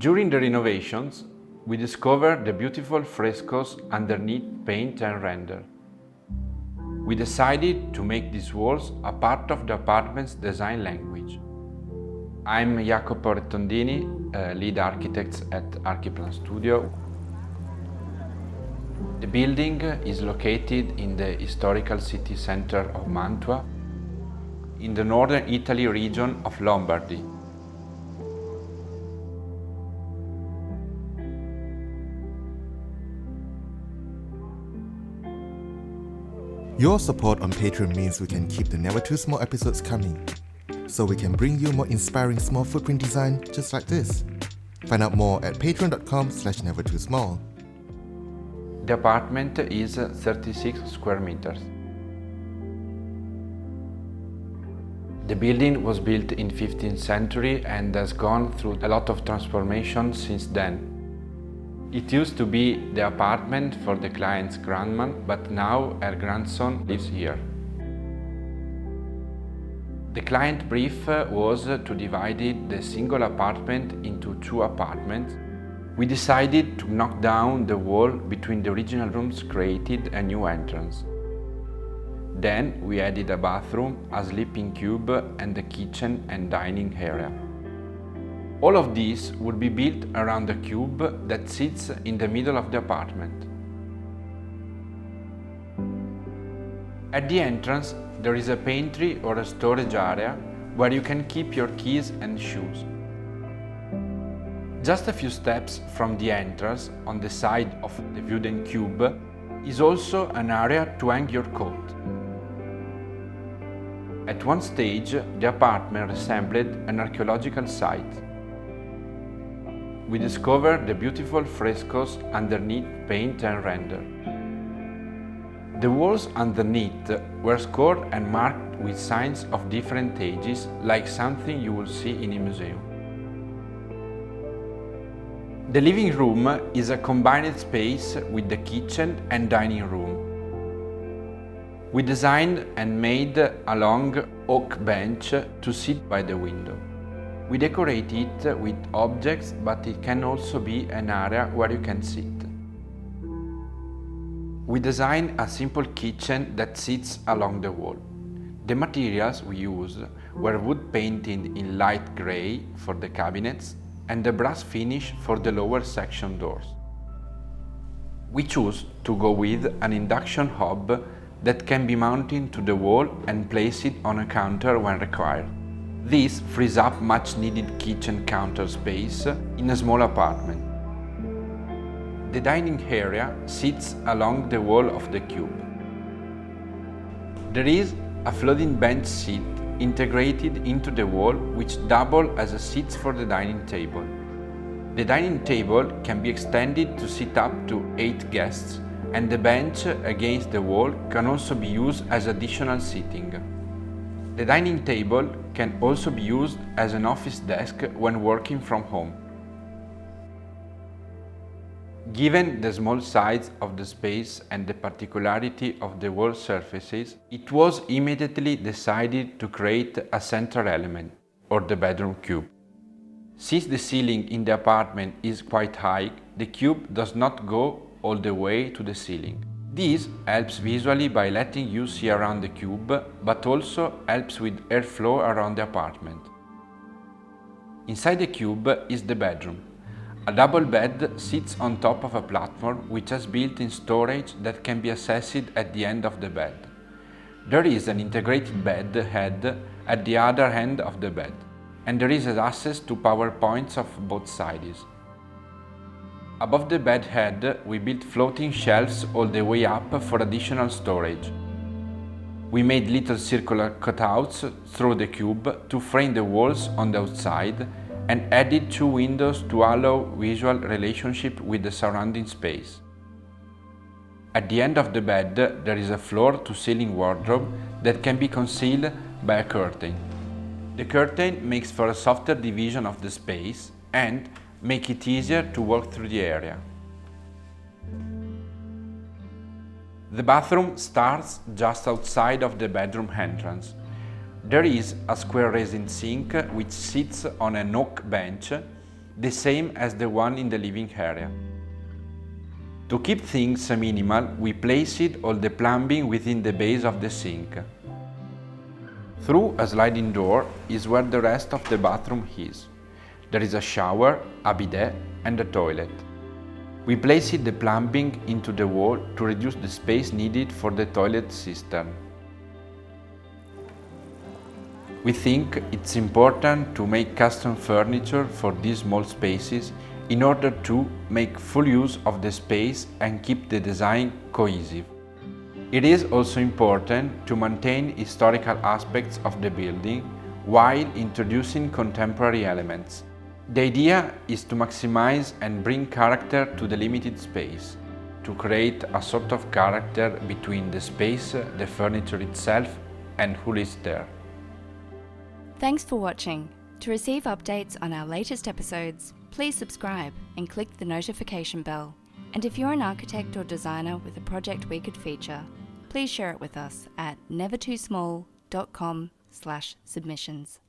During the renovations, we discovered the beautiful frescoes underneath paint and render. We decided to make these walls a part of the apartment's design language. I'm Jacopo Rettondini, lead architect at Archiplanstudio. The building is located in the historical city center of Mantua, in the northern Italy region of Lombardy. Your support on Patreon means we can keep the Never Too Small episodes coming, so we can bring you more inspiring small footprint design just like this. Find out more at patreon.com/nevertoosmall. The apartment is 36 square meters. The building was built in 15th century and has gone through a lot of transformation since then. It used to be the apartment for the client's grandma, but now her grandson lives here. The client brief was to divide the single apartment into two apartments. We decided to knock down the wall between the original rooms, created a new entrance. Then we added a bathroom, a sleeping cube, and the kitchen and dining area. All of these would be built around a cube that sits in the middle of the apartment. At the entrance, there is a pantry or a storage area where you can keep your keys and shoes. Just a few steps from the entrance, on the side of the wooden cube, is also an area to hang your coat. At one stage, the apartment resembled an archaeological site. We discovered the beautiful frescoes underneath paint and render. The walls underneath were scored and marked with signs of different ages, like something you will see in a museum. The living room is a combined space with the kitchen and dining room. We designed and made a long oak bench to sit by the window. We decorate it with objects, but it can also be an area where you can sit. We designed a simple kitchen that sits along the wall. The materials we used were wood painted in light grey for the cabinets and the brass finish for the lower section doors. We chose to go with an induction hob that can be mounted to the wall and place it on a counter when required. This frees up much needed kitchen counter space in a small apartment. The dining area sits along the wall of the cube. There is a floating bench seat integrated into the wall which doubles as a seat for the dining table. The dining table can be extended to sit up to 8 guests, and the bench against the wall can also be used as additional seating. The dining table can also be used as an office desk when working from home. Given the small size of the space and the particularity of the wall surfaces, it was immediately decided to create a central element, or the bedroom cube. Since the ceiling in the apartment is quite high, the cube does not go all the way to the ceiling. This helps visually by letting you see around the cube, but also helps with airflow around the apartment. Inside the cube is the bedroom. A double bed sits on top of a platform which has built-in storage that can be accessed at the end of the bed. There is an integrated bed head at the other end of the bed, and there is access to power points of both sides. Above the bed head, we built floating shelves all the way up for additional storage. We made little circular cutouts through the cube to frame the walls on the outside and added 2 windows to allow visual relationship with the surrounding space. At the end of the bed, there is a floor-to-ceiling wardrobe that can be concealed by a curtain. The curtain makes for a softer division of the space and make it easier to walk through the area. The bathroom starts just outside of the bedroom entrance. There is a square resin sink which sits on an oak bench the same as the one in the living area. To keep things minimal, we placed all the plumbing within the base of the sink. Through a sliding door is where the rest of the bathroom is. There is a shower, a bidet and a toilet. We placed the plumbing into the wall to reduce the space needed for the toilet cistern. We think it's important to make custom furniture for these small spaces in order to make full use of the space and keep the design cohesive. It is also important to maintain historical aspects of the building while introducing contemporary elements. The idea is to maximize and bring character to the limited space, to create a sort of character between the space, the furniture itself, and who lives there. Thanks for watching. To receive updates on our latest episodes, please subscribe and click the notification bell. And if you're an architect or designer with a project we could feature, please share it with us at nevertoosmall.com/submissions.